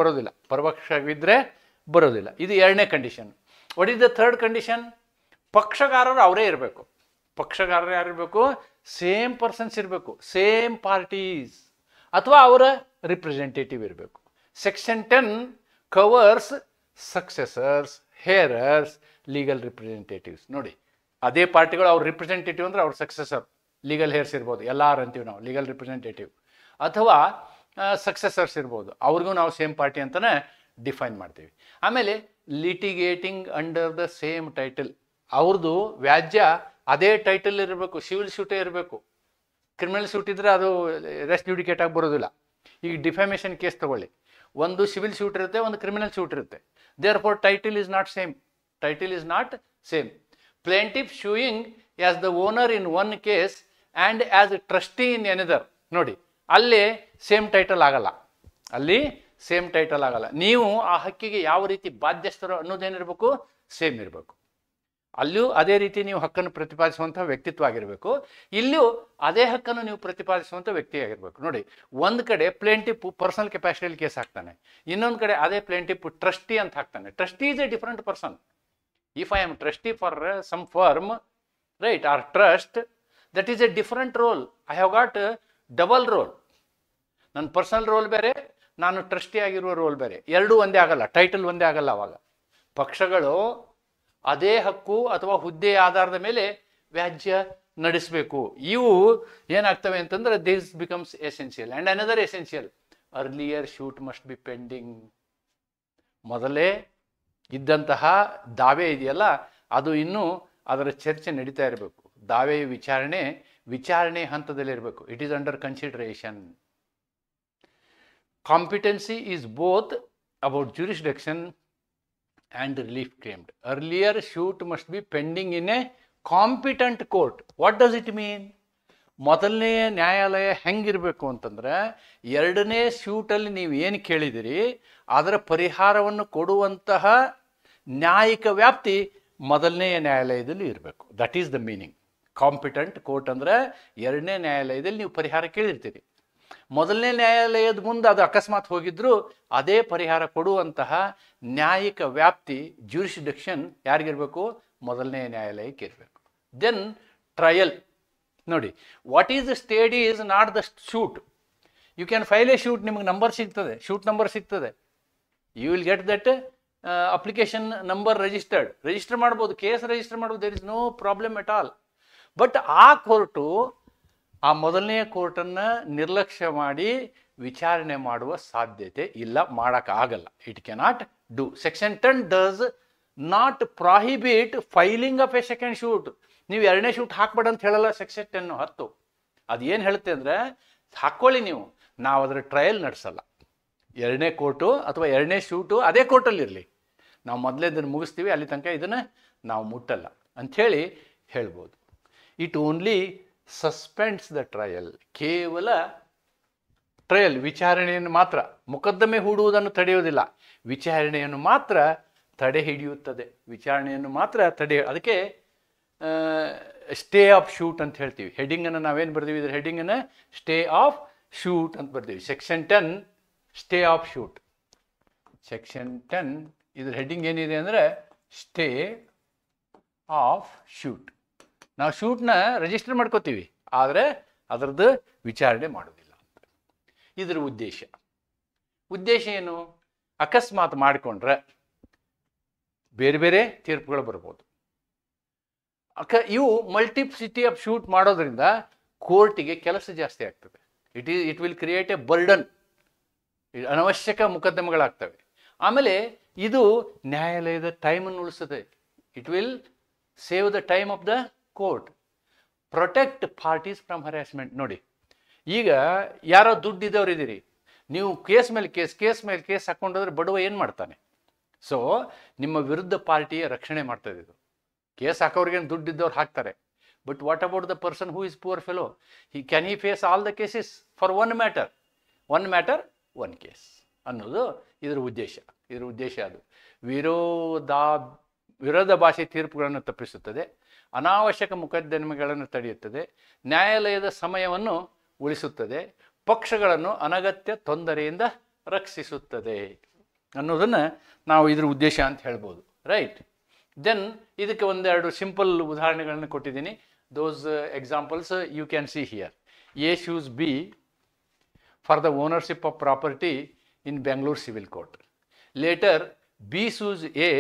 ಬರೋದಿಲ್ಲ. ಇದು ಎರಡನೇ condition. What is the third condition? ಪಕ್ಷಗಾರರು ಅವರೇ ಇರಬೇಕು. ಯಾರಿರಬೇಕು? ಸೇಮ್ ಪರ್ಸನ್ಸ್ ಇರಬೇಕು, ಸೇಮ್ ಪಾರ್ಟೀಸ್ ಅಥವಾ ಅವರ ರಿಪ್ರೆಸೆಂಟೇಟಿವ್ ಇರಬೇಕು. Section 10 covers successors, heirs, legal representatives. ನೋಡಿ, ಅದೇ ಪಾರ್ಟಿಗಳು ಅವ್ರ ರಿಪ್ರೆಸೆಂಟೇಟಿವ್ ಅಂದ್ರೆ ಅವ್ರ ಸಕ್ಸೆಸರ್, ಲೀಗಲ್ ಹೇರ್ಸ್ ಇರ್ಬೋದು, ಎಲ್ಲಾರು ಅಂತೀವಿ ನಾವು ಲೀಗಲ್ ರಿಪ್ರೆಸೆಂಟೇಟಿವ್, ಅಥವಾ ಸಕ್ಸೆಸರ್ಸ್ ಇರ್ಬೋದು, ಅವ್ರಿಗೂ ನಾವು ಸೇಮ್ ಪಾರ್ಟಿ ಅಂತಲೇ ಡಿಫೈನ್ ಮಾಡ್ತೀವಿ. ಆಮೇಲೆ ಲಿಟಿಗೇಟಿಂಗ್ ಅಂಡರ್ ದ ಸೇಮ್ ಟೈಟಲ್, ಅವ್ರದ್ದು ವ್ಯಾಜ್ಯ ಅದೇ ಟೈಟಲ್ ಇರಬೇಕು, ಸಿವಿಲ್ ಸೂಟೇ ಇರಬೇಕು. ಕ್ರಿಮಿನಲ್ ಸೂಟ್ ಇದ್ರೆ ಅದು ರೆಸ್ಟ್ ಜ್ಯುಡಿಕೇಟ್ ಆಗಿ ಬರೋದಿಲ್ಲ. ಈಗ ಡಿಫಾಮೇಷನ್ ಕೇಸ್ ತಗೊಳ್ಳಿ, ಒಂದು ಸಿವಿಲ್ ಸೂಟ್ ಇರುತ್ತೆ, ಒಂದು ಕ್ರಿಮಿನಲ್ ಸೂಟ್ ಇರುತ್ತೆ. Therefore title is not same, title is not same. Plaintiff suing as the owner in one case and as trustee in another. ನೋಡಿ, ಅಲ್ಲಿ ಸೇಮ್ ಟೈಟಲ್ ಆಗಲ್ಲ, ಅಲ್ಲಿ ಸೇಮ್ ಟೈಟಲ್ ಆಗಲ್ಲ. ನೀವು ಆ ಹಕ್ಕಿಗೆ ಯಾವ ರೀತಿ ಬಾಧ್ಯಸ್ಥರು ಅನ್ನೋದೇನಿರಬೇಕು, ಸೇಮ್ ಇರಬೇಕು. ಅಲ್ಲಿಯೂ ಅದೇ ರೀತಿ ನೀವು ಹಕ್ಕನ್ನು ಪ್ರತಿಪಾದಿಸುವಂಥ ವ್ಯಕ್ತಿತ್ವ ಆಗಿರಬೇಕು, ಇಲ್ಲಿಯೂ ಅದೇ ಹಕ್ಕನ್ನು ನೀವು ಪ್ರತಿಪಾದಿಸುವಂಥ ವ್ಯಕ್ತಿ ಆಗಿರಬೇಕು. ನೋಡಿ, ಒಂದು ಕಡೆ ಪ್ಲೇಂಟಿಫ್ ಪರ್ಸನಲ್ ಕೆಪಾಸಿಟಿಯಲ್ಲಿ ಕೇಸ್ ಹಾಕ್ತಾನೆ, ಇನ್ನೊಂದು ಕಡೆ ಅದೇ ಪ್ಲೇಂಟಿಫ್ ಟ್ರಸ್ಟಿ ಅಂತ ಹಾಕ್ತಾನೆ. Trustee is a different person. If I am trustee for some firm, right, or trust, that is a different role. I have got double role. ನನ್ನ ಪರ್ಸನಲ್ ರೋಲ್ ಬೇರೆ, ನಾನು ಟ್ರಸ್ಟಿ ಆಗಿರುವ ರೋಲ್ ಬೇರೆ, ಎರಡೂ ಒಂದೇ ಆಗಲ್ಲ, ಟೈಟಲ್ ಒಂದೇ ಆಗಲ್ಲ. ಅವಾಗ ಪಕ್ಷಗಳು ಅದೇ ಹಕ್ಕು ಅಥವಾ ಹುದ್ದೆಯ ಆಧಾರದ ಮೇಲೆ ವ್ಯಾಜ್ಯ ನಡೆಸಬೇಕು. ಇವು ಏನಾಗ್ತವೆ ಅಂತಂದ್ರೆ this becomes essential. And another essential, earlier shoot must be pending. ಮೊದಲೇ ಇದ್ದಂತಹ ದಾವೆ ಇದೆಯಲ್ಲ, ಅದು ಇನ್ನೂ ಅದರ ಚರ್ಚೆ ನಡೀತಾ ಇರಬೇಕು. ದಾವೆಯ ವಿಚಾರಣೆ ಹಂತದಲ್ಲಿರಬೇಕು. It is under consideration. Competency is both about jurisdiction and relief claimed. Earlier suit must be pending in a competent court. What does it mean? ಮೊದಲನೇ ನ್ಯಾಯಾಲಯ ಹೆಂಗಿರಬೇಕು ಅಂತಂದ್ರೆ, ಎರಡನೇ ಸ್ಯೂಟಲ್ಲಿ ನೀವು ಏನು ಕೇಳಿದಿರಿ ಅದರ ಪರಿಹಾರವನ್ನು ಕೊಡುವಂತಹ ನ್ಯಾಯಿಕ ವ್ಯಾಪ್ತಿ ಮೊದಲನೇ ನ್ಯಾಯಾಲಯದಲ್ಲಿ ಇರಬೇಕು. That is the meaning. Competent court ಅಂದರೆ ಎರಡನೇ ನ್ಯಾಯಾಲಯದಲ್ಲಿ ನೀವು ಪರಿಹಾರ ಕೇಳಿರ್ತೀರಿ. ಮೊದಲನೇ ನ್ಯಾಯಾಲಯದ ಮುಂದೆ ಅದು ಅಕಸ್ಮಾತ್ ಹೋಗಿದ್ರು ಅದೇ ಪರಿಹಾರ ಕೊಡುವಂತಹ ನ್ಯಾಯಿಕ ವ್ಯಾಪ್ತಿ, ಜ್ಯೂರಿಸ್ಡಿಕ್ಷನ್ ಯಾರಿಗಿರಬೇಕು, ಮೊದಲನೇ ನ್ಯಾಯಾಲಯಕ್ಕೆ ಇರಬೇಕು. Then trial. ನೋಡಿ, what is the stayed is not the suit. You can file a suit, ನಿಮಗೆ ನಂಬರ್ ಸಿಗ್ತದೆ, ಶೂಟ್ ನಂಬರ್ ಸಿಗ್ತದೆ, you will get that application number register ಮಾಡ್ಬೋದು, ಕೇಸ್ ರಿಜಿಸ್ಟರ್ ಮಾಡ್ಬೋದು, there is no problem at all. But ಆ ಕೋರ್ಟು ಆ ಮೊದಲನೆಯ ಕೋರ್ಟನ್ನು ನಿರ್ಲಕ್ಷ್ಯ ಮಾಡಿ ವಿಚಾರಣೆ ಮಾಡುವ ಸಾಧ್ಯತೆ ಇಲ್ಲ, ಮಾಡೋಕ್ಕಾಗಲ್ಲ. It cannot do. Section 10 does not prohibit filing of a second suit. ನೀವು ಎರಡನೇ ಶೂಟ್ ಹಾಕ್ಬೇಡ ಅಂತ ಹೇಳಲ್ಲ ಸೆಕ್ಷನ್ 10. ಅದು ಏನು ಹೇಳುತ್ತೆ ಅಂದರೆ, ಹಾಕ್ಕೊಳ್ಳಿ ನೀವು, ನಾವು ಅದರ ಟ್ರಯಲ್ ನಡೆಸಲ್ಲ. ಎರಡನೇ ಕೋರ್ಟು ಅಥವಾ ಎರಡನೇ ಶೂಟು ಅದೇ ಕೋರ್ಟಲ್ಲಿರಲಿ, ನಾವು ಮೊದಲೇ ಇದನ್ನು ಮುಗಿಸ್ತೀವಿ, ಅಲ್ಲಿ ತನಕ ಇದನ್ನು ನಾವು ಮುಟ್ಟಲ್ಲ ಅಂಥೇಳಿ ಹೇಳ್ಬೋದು. It only suspends the trial. ಕೇವಲ ಟ್ರಯಲ್, ವಿಚಾರಣೆಯನ್ನು ಮಾತ್ರ, ಮೊಕದ್ದಮೆ ಹೂಡುವುದನ್ನು ತಡೆಯುವುದಿಲ್ಲ, ವಿಚಾರಣೆಯನ್ನು ಮಾತ್ರ ತಡೆ ಹಿಡಿಯುತ್ತದೆ. ವಿಚಾರಣೆಯನ್ನು ಮಾತ್ರ ಅದಕ್ಕೆ ಸ್ಟೇ ಆಫ್ ಶೂಟ್ ಅಂತ ಹೇಳ್ತೀವಿ. ಹೆಡಿಂಗನ್ನು ನಾವೇನು ಬರ್ತೀವಿ, ಇದ್ರ ಹೆಡಿಂಗನ್ನು ಸ್ಟೇ ಆಫ್ ಶೂಟ್ ಅಂತ ಬರ್ತೀವಿ. Section 10 stay of shoot. Section 10 ಇದ್ರ ಹೆಡಿಂಗ್ ಏನಿದೆ ಅಂದರೆ ಸ್ಟೇ ಆಫ್ ಶೂಟ್. ನಾವು ಶೂಟ್ನ ರಿಜಿಸ್ಟರ್ ಮಾಡ್ಕೋತೀವಿ, ಆದರೆ ಅದರದ್ದು ವಿಚಾರಣೆ ಮಾಡೋದಿಲ್ಲ ಅಂತ. ಇದರ ಉದ್ದೇಶ ಏನು? ಅಕಸ್ಮಾತ್ ಮಾಡಿಕೊಂಡ್ರೆ ಬೇರೆ ಬೇರೆ ತೀರ್ಪುಗಳು ಬರ್ಬೋದು. ಇವು ಮಲ್ಟಿಪ್ಲಿಸಿಟಿ ಆಫ್ ಶೂಟ್ ಮಾಡೋದ್ರಿಂದ ಕೋರ್ಟಿಗೆ ಕೆಲಸ ಜಾಸ್ತಿ ಆಗ್ತದೆ. It will create a burden. ಅನವಶ್ಯಕ ಮೊಕದ್ದಮೆಗಳಾಗ್ತವೆ. ಆಮೇಲೆ ಇದು ನ್ಯಾಯಾಲಯದ ಟೈಮನ್ನು ಉಳಿಸ್ತದೆ. It will save the time of the court. Protect parties from harassment. ನೋಡಿ, ಈಗ ಯಾರೋ ದುಡ್ಡಿದ್ದವ್ರು ಇದ್ದೀರಿ, ನೀವು ಕೇಸ್ ಮೇಲೆ ಕೇಸ್ ಹಾಕೊಂಡೋದ್ರೆ ಬಡವ ಏನು ಮಾಡ್ತಾನೆ? ಸೊ ನಿಮ್ಮ ವಿರುದ್ಧ ಪಾರ್ಟಿಯ ರಕ್ಷಣೆ ಮಾಡ್ತದೆ ಇದು. ಕೇಸ್ ಹಾಕೋರಿಗೇನು ದುಡ್ಡಿದ್ದವ್ರು ಹಾಕ್ತಾರೆ. But what about the person who is poor fellow? Can he face all the cases for one matter one case ಅನ್ನೋದು ಇದರ ಉದ್ದೇಶ. ಅದು ವಿರೋಧಾಭಾಸಿ ತೀರ್ಪುಗಳನ್ನು ತಪ್ಪಿಸುತ್ತದೆ, ಅನಾವಶ್ಯಕ ಮೊಕದ್ದಮೆಗಳನ್ನು ತಡೆಯುತ್ತದೆ, ನ್ಯಾಯಾಲಯದ ಸಮಯವನ್ನು ಉಳಿಸುತ್ತದೆ, ಪಕ್ಷಗಳನ್ನು ಅನಗತ್ಯ ತೊಂದರೆಯಿಂದ ರಕ್ಷಿಸುತ್ತದೆ ಅನ್ನೋದನ್ನು ನಾವು ಇದರ ಉದ್ದೇಶ ಅಂತ ಹೇಳ್ಬೋದು. ರೈಟ್. ದೆನ್ ಇದಕ್ಕೆ ಒಂದೆರಡು ಸಿಂಪಲ್ ಉದಾಹರಣೆಗಳನ್ನು ಕೊಟ್ಟಿದ್ದೀನಿ. those examples you can see here. A sues B for the ownership of property in Bangalore Civil Court. Later, B sues A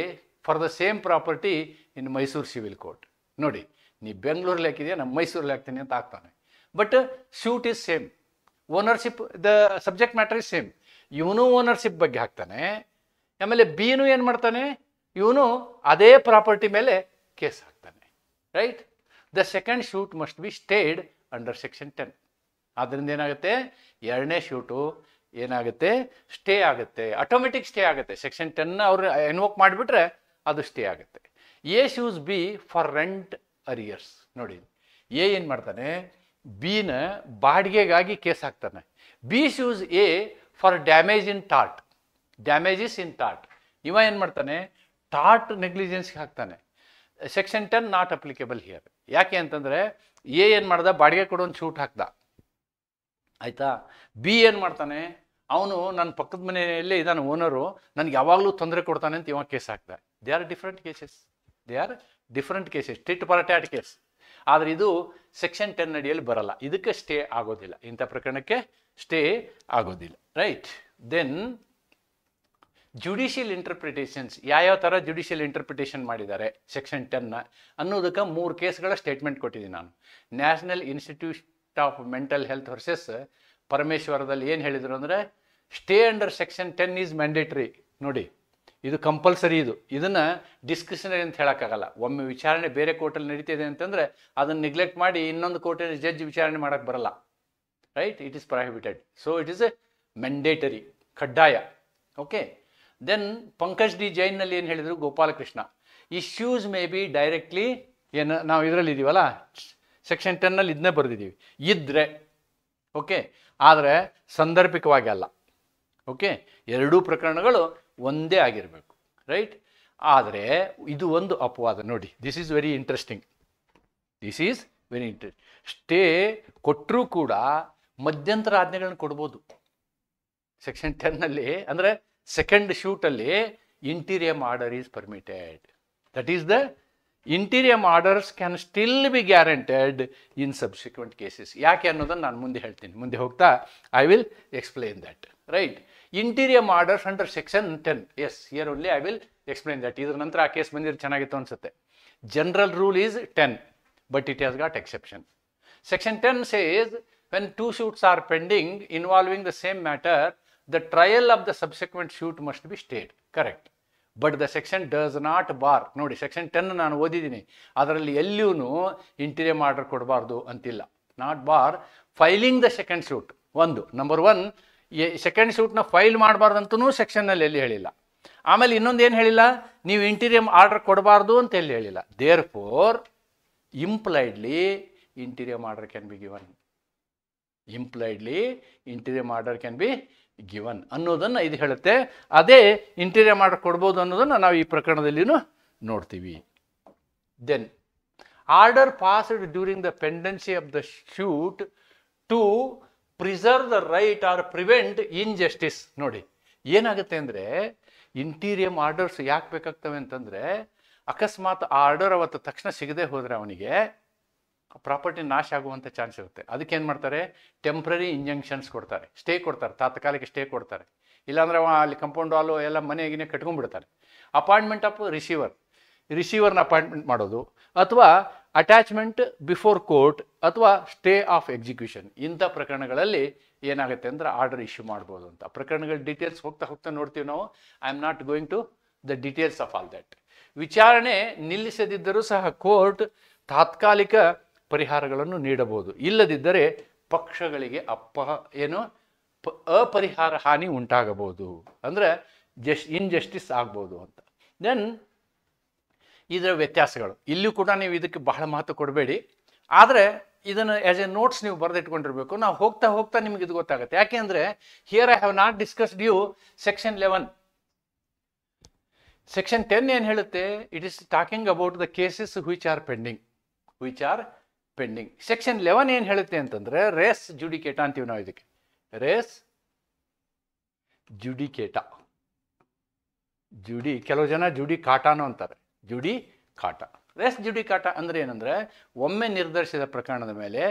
for the same property in Mysore Civil Court. ನೋಡಿ, ನೀ ಬೆಂಗಳೂರಲ್ಲಿ ಹಾಕಿದೆಯಾ, ನಾನು ಮೈಸೂರಲ್ಲಿ ಹಾಕ್ತೀನಿ ಅಂತ ಆಗ್ತಾನೆ. But shoot is same, ownership the subject matter is same. ಇವನು ಓನರ್ಶಿಪ್ ಬಗ್ಗೆ ಹಾಕ್ತಾನೆ, ಆಮೇಲೆ ಬಿನು ಏನು ಮಾಡ್ತಾನೆ, ಇವನು ಅದೇ ಪ್ರಾಪರ್ಟಿ ಮೇಲೆ ಕೇಸ್ ಹಾಕ್ತಾನೆ. Right? The second shoot must be stayed under section 10. ಆದ್ದರಿಂದ ಏನಾಗುತ್ತೆ, ಎರಡನೇ ಶೂಟು ಏನಾಗುತ್ತೆ, ಸ್ಟೇ ಆಗುತ್ತೆ, ಆಟೋಮೆಟಿಕ್ ಸ್ಟೇ ಆಗುತ್ತೆ. ಸೆಕ್ಷನ್ 10 ಅವರು ಇನ್ವೋಕ್ ಮಾಡಿಬಿಟ್ರೆ ಅದು ಸ್ಟೇ ಆಗುತ್ತೆ. A shoes B for rent arrears. ನೋಡಿ, ಎ ಏನು ಮಾಡ್ತಾನೆ, ಬಿನ ಬಾಡಿಗೆಗಾಗಿ ಕೇಸ್ ಹಾಕ್ತಾನೆ. B shoes A for damage in tort, damages in tort. ಇವ ಏನು ಮಾಡ್ತಾನೆ, ಟಾರ್ಟ್ ನೆಗ್ಲಿಜೆನ್ಸ್ಗೆ ಹಾಕ್ತಾನೆ. Section 10 not applicable here. ಯಾಕೆ ಅಂತಂದರೆ ಎ ಏನು ಮಾಡ್ದ, ಬಾಡಿಗೆ ಕೊಡೋನು ಶೂಟ್ ಹಾಕ್ದ, ಆಯಿತಾ. ಬಿ ಏನು ಮಾಡ್ತಾನೆ, ಅವನು ನನ್ನ ಪಕ್ಕದ ಮನೆಯಲ್ಲೇ ಇದ್ದಾನೆ ಓನರು, ನನಗೆ ಯಾವಾಗಲೂ ತೊಂದರೆ ಕೊಡ್ತಾನೆ ಅಂತ ಇವ ಕೇಸ್ ಹಾಕ್ದ. They are different cases, they are different cases, tit for tat case. ಆದರೆ ಇದು ಸೆಕ್ಷನ್ 10 ಅಡಿಯಲ್ಲಿ ಬರಲ್ಲ, ಇದಕ್ಕೆ ಸ್ಟೇ ಆಗೋದಿಲ್ಲ, ಇಂಥ ಪ್ರಕರಣಕ್ಕೆ ಸ್ಟೇ ಆಗೋದಿಲ್ಲ. ರೈಟ್? ದೆನ್ ಜುಡಿಷಿಯಲ್ ಇಂಟರ್ಪ್ರಿಟೇಷನ್ಸ್, ಯಾವ್ಯಾವ ಥರ ಜುಡಿಷಿಯಲ್ ಇಂಟರ್ಪ್ರಿಟೇಷನ್ ಮಾಡಿದ್ದಾರೆ ಸೆಕ್ಷನ್ 10 ಅನ್ನೋದಕ್ಕೆ 3 ಕೇಸ್ಗಳ ಸ್ಟೇಟ್ಮೆಂಟ್ ಕೊಟ್ಟಿದ್ದೀನಿ ನಾನು. National institute of mental health versus ಪರಮೇಶ್ವರದಲ್ಲಿ ಏನು ಹೇಳಿದರು ಅಂದರೆ, stay under section 10 is mandatory. ನೋಡಿ, ಇದು ಕಂಪಲ್ಸರಿ, ಇದನ್ನು ಡಿಸ್ಕಷನರಿ ಅಂತ ಹೇಳೋಕ್ಕಾಗಲ್ಲ. ಒಮ್ಮೆ ವಿಚಾರಣೆ ಬೇರೆ ಕೋರ್ಟಲ್ಲಿ ನಡೀತಿದೆ ಅಂತಂದರೆ ಅದನ್ನು ನೆಗ್ಲೆಕ್ಟ್ ಮಾಡಿ ಇನ್ನೊಂದು ಕೋರ್ಟಲ್ಲಿ ಜಡ್ಜ್ ವಿಚಾರಣೆ ಮಾಡೋಕ್ಕೆ ಬರಲ್ಲ. Right? It is prohibited. So it is A mandatory, ಕಡ್ಡಾಯ. ಓಕೆ. ದೆನ್ ಪಂಕಜ್ ಡಿ ಜೈನ್ನಲ್ಲಿ ಏನು ಹೇಳಿದರು Gopalakrishna, issues may be directly, ಏನು ನಾವು ಇದರಲ್ಲಿ ಇದ್ದೀವಲ್ಲ ಸೆಕ್ಷನ್ 10ನಲ್ಲಿ ಇದನ್ನೇ ಬರೆದಿದ್ದೀವಿ, ಇದ್ದರೆ ಓಕೆ, ಆದರೆ ಸಾಂದರ್ಭಿಕವಾಗಿ ಅಲ್ಲ. ಓಕೆ, ಎರಡೂ ಪ್ರಕರಣಗಳು ಒಂದೇ ಆಗಿರಬೇಕು. ರೈಟ್? ಆದರೆ ಇದು ಒಂದು ಅಪವಾದ. ನೋಡಿ, this is very interesting, this is very interesting. Stay ಕೊಟ್ಟರೂ ಕೂಡ ಮಧ್ಯಂತರ ಆಜ್ಞೆಗಳನ್ನ ಕೊಡ್ಬೋದು ಸೆಕ್ಷನ್ 10ನಲ್ಲಿ. ಅಂದರೆ ಸೆಕೆಂಡ್ ಶೂಟಲ್ಲಿ interim order is permitted. That is the interim orders can still be granted in subsequent cases. ಯಾಕೆ ಅನ್ನೋದನ್ನು ನಾನು ಮುಂದೆ ಹೇಳ್ತೀನಿ, ಮುಂದೆ ಹೋಗ್ತಾ I will explain that. Right? Interim orders under section 10, yes, here only I will explain that. ಇದ್ರ ನಂತರ ಆ ಕೇಸ್ ಬಂದಿದ್ರೆ ಚೆನ್ನಾಗಿತ್ತು ಅನ್ಸುತ್ತೆ. General rule is 10, but it has got exception. Section 10 says when 2 suits are pending involving the same matter, the trial of the subsequent suit must be stayed. Correct? But the section does not bar. ನೋಡಿ, ಸೆಕ್ಷನ್ 10 ನಾನು ಓದಿದ್ದೀನಿ, ಅದರಲ್ಲಿ ಎಲ್ಲಿಯೂ ಇಂಟೀರಿಯಮ್ ಆರ್ಡರ್ ಕೊಡಬಾರ್ದು ಅಂತಿಲ್ಲ. Not bar filing the second shoot. ಒಂದು ನಂಬರ್ 1, ಸೆಕೆಂಡ್ ಶೂಟ್ನ ಫೈಲ್ ಮಾಡಬಾರ್ದಂತೂ ಸೆಕ್ಷನ್ನಲ್ಲಿ ಎಲ್ಲಿ ಹೇಳಿಲ್ಲ. ಆಮೇಲೆ ಇನ್ನೊಂದು ಏನು ಹೇಳಿಲ್ಲ, ನೀವು ಇಂಟೀರಿಯಮ್ ಆರ್ಡರ್ ಕೊಡಬಾರ್ದು ಅಂತ ಎಲ್ಲಿ ಹೇಳಿಲ್ಲ. Therefore impliedly interim order can be given, impliedly interim order can be given ಅನ್ನೋದನ್ನು ಇದು ಹೇಳುತ್ತೆ. ಅದೇ ಇಂಟೀರಿಯರ್ ಆರ್ಡರ್ ಕೊಡ್ಬೋದು ಅನ್ನೋದನ್ನು ನಾವು ಈ ಪ್ರಕರಣದಲ್ಲಿನೂ ನೋಡ್ತೀವಿ. Then order passed during the pendency of the suit to preserve the right or prevent injustice. ನೋಡಿ, ಏನಾಗುತ್ತೆ ಅಂದರೆ ಇಂಟೀರಿಯಮ್ ಆರ್ಡರ್ಸ್ ಯಾಕೆ ಬೇಕಾಗ್ತವೆ ಅಂತಂದರೆ, ಅಕಸ್ಮಾತ್ ಆ ಆರ್ಡರ್ ಅವತ್ತು ತಕ್ಷಣ ಸಿಗದೆ ಹೋದರೆ ಅವನಿಗೆ ಪ್ರಾಪರ್ಟಿ ನಾಶ ಆಗುವಂಥ ಚಾನ್ಸ್ ಇರುತ್ತೆ. ಅದಕ್ಕೆ ಏನು ಮಾಡ್ತಾರೆ, ಟೆಂಪ್ರರಿ ಇಂಜಂಕ್ಷನ್ಸ್ ಕೊಡ್ತಾರೆ, ಸ್ಟೇ ಕೊಡ್ತಾರೆ, ತಾತ್ಕಾಲಿಕ ಸ್ಟೇ ಕೊಡ್ತಾರೆ. ಇಲ್ಲಾಂದ್ರೆ ಅಲ್ಲಿ ಕಂಪೌಂಡ್ ವಾಲು ಎಲ್ಲ ಮನೆಗಿನೇ ಕಟ್ಕೊಂಡ್ಬಿಡ್ತಾರೆ. ಅಪಾಯಿಂಟ್ಮೆಂಟ್ ಆಫ್ ರಿಸೀವರ್ನ ಅಪಾಯಿಂಟ್ಮೆಂಟ್ ಮಾಡೋದು, ಅಥವಾ ಅಟ್ಯಾಚ್ಮೆಂಟ್ ಬಿಫೋರ್ ಕೋರ್ಟ್, ಅಥವಾ ಸ್ಟೇ ಆಫ್ ಎಕ್ಸಿಕ್ಯೂಷನ್. ಇಂಥ ಪ್ರಕರಣಗಳಲ್ಲಿ ಏನಾಗುತ್ತೆ ಅಂದರೆ ಆರ್ಡರ್ ಇಶ್ಯೂ ಮಾಡ್ಬೋದು ಅಂತ. ಪ್ರಕರಣಗಳ ಡೀಟೇಲ್ಸ್ ಹೋಗ್ತಾ ಹೋಗ್ತಾ ನೋಡ್ತೀವಿ ನಾವು. I am not going to the details of all that. ವಿಚಾರಣೆ ನಿಲ್ಲಿಸದಿದ್ದರೂ ಸಹ ಕೋರ್ಟ್ ತಾತ್ಕಾಲಿಕ ಪರಿಹಾರಗಳನ್ನು ನೀಡಬಹುದು. ಇಲ್ಲದಿದ್ದರೆ ಪಕ್ಷಗಳಿಗೆ ಅಪರಿಹಾರ ಹಾನಿ ಉಂಟಾಗಬಹುದು, ಅಂದರೆ ಇನ್ಜಸ್ಟಿಸ್ ಆಗ್ಬೋದು ಅಂತ. ದೆನ್ ಇದರ ವ್ಯತ್ಯಾಸಗಳು ಇಲ್ಲೂ ಕೂಡ ನೀವು ಇದಕ್ಕೆ ಬಹಳ ಮಹತ್ವ ಕೊಡಬೇಡಿ, ಆದರೆ ಇದನ್ನು ಆ್ಯಸ್ ಎ ನೋಟ್ಸ್ ನೀವು ಬರೆದಿಟ್ಕೊಂಡಿರ್ಬೇಕು. ನಾವು ಹೋಗ್ತಾ ಹೋಗ್ತಾ ನಿಮ್ಗೆ ಇದು ಗೊತ್ತಾಗುತ್ತೆ. ಯಾಕೆ ಅಂದರೆ here I have not discussed you section 11. Section 10 ಏನು ಹೇಳುತ್ತೆ, it is talking about the cases which are pending. Section 11 ಏನು ಹೇಳುತ್ತೆ ಅಂತಂದರೆ, ರೇಸ್ ಜುಡಿಕೇಟ ಅಂತೀವಿ ನಾವು ಇದಕ್ಕೆ. ರೇಸ್ ಜುಡಿಕೇಟ, ಕೆಲವು ಜನ ಜುಡಿ ಕಾಟಾನು ಅಂತಾರೆ, ಜುಡಿ ಕಾಟ. ರೆಸ್ ಜುಡಿಕಾಟ ಅಂದರೆ ಏನಂದರೆ ಒಮ್ಮೆ ನಿರ್ಧರಿಸಿದ ಪ್ರಕರಣದ ಮೇಲೆ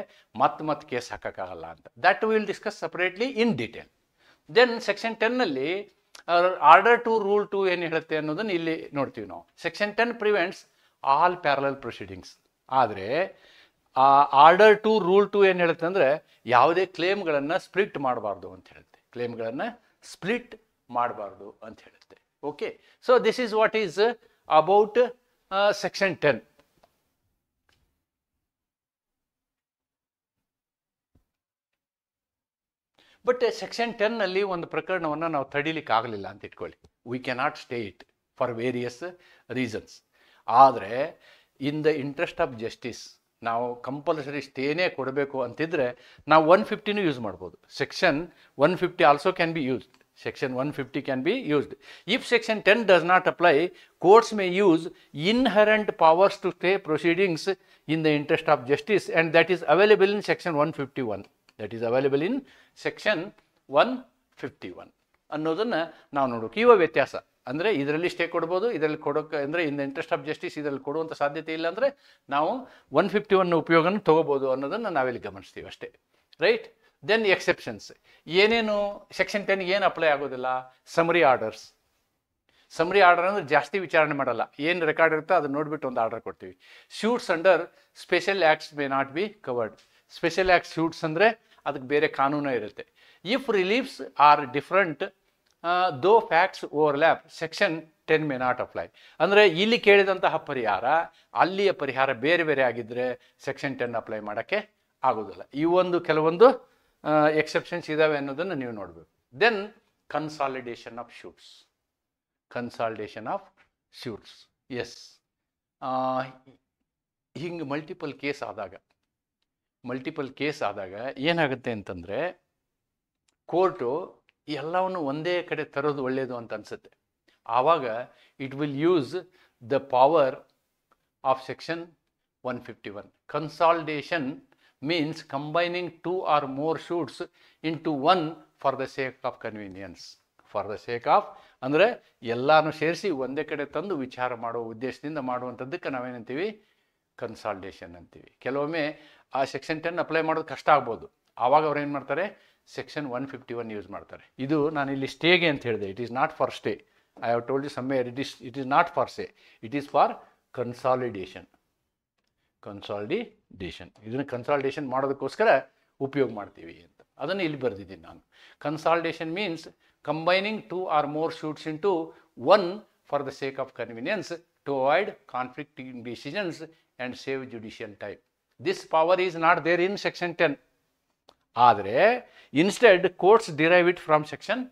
ಮತ್ತೆ ಕೇಸ್ ಹಾಕೋಕ್ಕಾಗಲ್ಲ ಅಂತ. That will discuss separately in detail. Then section 10ನಲ್ಲಿ ಆರ್ಡರ್ ಟು ರೂಲ್ 2 ಏನು ಹೇಳುತ್ತೆ ಅನ್ನೋದನ್ನು ಇಲ್ಲಿ ನೋಡ್ತೀವಿ ನಾವು. Section 10 prevents all parallel proceedings. ಆದರೆ ಆರ್ಡರ್ ಟು ರೂಲ್ 2 ಏನು ಹೇಳುತ್ತೆ ಅಂದರೆ ಯಾವುದೇ ಕ್ಲೇಮ್ಗಳನ್ನು ಸ್ಪ್ಲಿಟ್ ಮಾಡಬಾರ್ದು ಅಂತ ಹೇಳುತ್ತೆ. ಕ್ಲೇಮ್ಗಳನ್ನು ಸ್ಪ್ಲಿಟ್ ಮಾಡಬಾರ್ದು ಅಂತ ಹೇಳುತ್ತೆ. Okay, so this is what is about section 10. But section 10ನಲ್ಲಿ ಒಂದು ಪ್ರಕರಣವನ್ನು ನಾವು ತಡೀಲಿಕ್ಕೆ ಆಗಲಿಲ್ಲ ಅಂತ ಇಟ್ಕೊಳ್ಳಿ. We cannot stay it for various reasons. ಆದರೆ in the interest of justice ನಾವು ಕಂಪಲ್ಸರಿ ಸ್ಟೇನೇ ಕೊಡಬೇಕು ಅಂತಿದ್ರೆ ನಾವು 150 ಯೂಸ್ ಮಾಡ್ಬೋದು. Section 150 also can be used. Section 150 can be used. If Section 10 does not apply, courts may use inherent powers to stay proceedings in the interest of justice, and that is available in Section 151. That is available in Section 151. ಅನ್ನೋದನ್ನು ನಾವು ನೋಡೋಕೆ ಇವ ವ್ಯತ್ಯಾಸ. ಅಂದರೆ ಇದರಲ್ಲಿ ಸ್ಟೇ ಕೊಡ್ಬೋದು, ಇದರಲ್ಲಿ ಕೊಡೋಕೆ ಅಂದರೆ ಇನ್ ದ ಇಂಟ್ರೆಸ್ಟ್ ಆಫ್ ಜಸ್ಟಿಸ್ ಇದರಲ್ಲಿ ಕೊಡುವಂಥ ಸಾಧ್ಯತೆ ಇಲ್ಲ ಅಂದರೆ ನಾವು 151 ಉಪಯೋಗನ ತೊಗೋಬೋದು ಅನ್ನೋದನ್ನು ನಾವಿಲ್ಲಿ ಗಮನಿಸ್ತೀವಿ ಅಷ್ಟೇ. ರೈಟ್. ದೆನ್ ಎಕ್ಸೆಪ್ಷನ್ಸ್ ಏನೇನು ಸೆಕ್ಷನ್ 10 ಏನು ಅಪ್ಲೈ ಆಗೋದಿಲ್ಲ? Summary orders. ಸಮರಿ ಆರ್ಡರ್ ಅಂದರೆ ಜಾಸ್ತಿ ವಿಚಾರಣೆ ಮಾಡಲ್ಲ, ಏನು ರೆಕಾರ್ಡ್ ಇರುತ್ತೋ ಅದನ್ನು ನೋಡಿಬಿಟ್ಟು ಒಂದು ಆರ್ಡರ್ ಕೊಡ್ತೀವಿ. Suits under special acts may not be covered. Special act suits ಅಂದರೆ ಅದಕ್ಕೆ ಬೇರೆ ಕಾನೂನು ಇರುತ್ತೆ. If reliefs are different though facts overlap section 10 may not apply. ಅಂದರೆ ಇಲ್ಲಿ ಕೇಳಿದಂತಹ ಪರಿಹಾರ ಅಲ್ಲಿಯ ಪರಿಹಾರ ಬೇರೆ ಬೇರೆ ಆಗಿದ್ದರೆ ಸೆಕ್ಷನ್ 10 ಅಪ್ಲೈ ಮಾಡೋಕ್ಕೆ ಆಗೋದಿಲ್ಲ. ಈ ಒಂದು ಕೆಲವೊಂದು ಎಕ್ಸೆಪ್ಷನ್ಸ್ ಇದ್ದಾವೆ ಅನ್ನೋದನ್ನು ನೀವು ನೋಡಬೇಕು. Then consolidation of suits. Consolidation of suits, yes. ಹಿಂಗೆ ಮಲ್ಟಿಪಲ್ ಕೇಸ್ ಆದಾಗ ಏನಾಗುತ್ತೆ ಅಂತಂದರೆ ಕೋರ್ಟು ಎಲ್ಲವನ್ನು ಒಂದೇ ಕಡೆ ತರೋದು ಒಳ್ಳೆಯದು ಅಂತ ಅನಿಸುತ್ತೆ. ಆವಾಗ it will use the power of section 151. Consolidation means combining 2 or more shoots into one for the sake of convenience. For the sake of ಅಂದರೆ ಎಲ್ಲಾನು ಸೇರಿಸಿ ಒಂದೇ ಕಡೆ ತಂದು ವಿಚಾರ ಮಾಡೋ ಉದ್ದೇಶದಿಂದ ಮಾಡುವಂಥದ್ದಕ್ಕೆ ನಾವೇನಂತೀವಿ? ಕನ್ಸಾಲಿಡೇಷನ್ ಅಂತೀವಿ. ಕೆಲವೊಮ್ಮೆ ಆ ಸೆಕ್ಷನ್ 10 ಅಪ್ಲೈ ಮಾಡೋದು ಕಷ್ಟ ಆಗ್ಬೋದು. ಆವಾಗ ಅವ್ರು ಏನು ಮಾಡ್ತಾರೆ? ಸೆಕ್ಷನ್ 151 ಯೂಸ್ ಮಾಡ್ತಾರೆ. ಇದು ನಾನು ಇಲ್ಲಿ ಸ್ಟೇಗೆ ಅಂತ ಹೇಳಿದೆ. It is not for stay. I have told you somewhere it is not for stay, it is for consolidation. ಇದನ್ನು ಕನ್ಸಾಲಿಡೇಷನ್ ಮಾಡೋದಕ್ಕೋಸ್ಕರ ಉಪಯೋಗ ಮಾಡ್ತೀವಿ ಅಂತ ಅದನ್ನು ಇಲ್ಲಿ ಬರೆದಿದ್ದೀನಿ ನಾನು. Consolidation means combining 2 or more shoots into one for the sake of convenience to avoid conflicting decisions and save judicial time. This power is not there in Section 10. ಆದರೆ instead courts derive it from section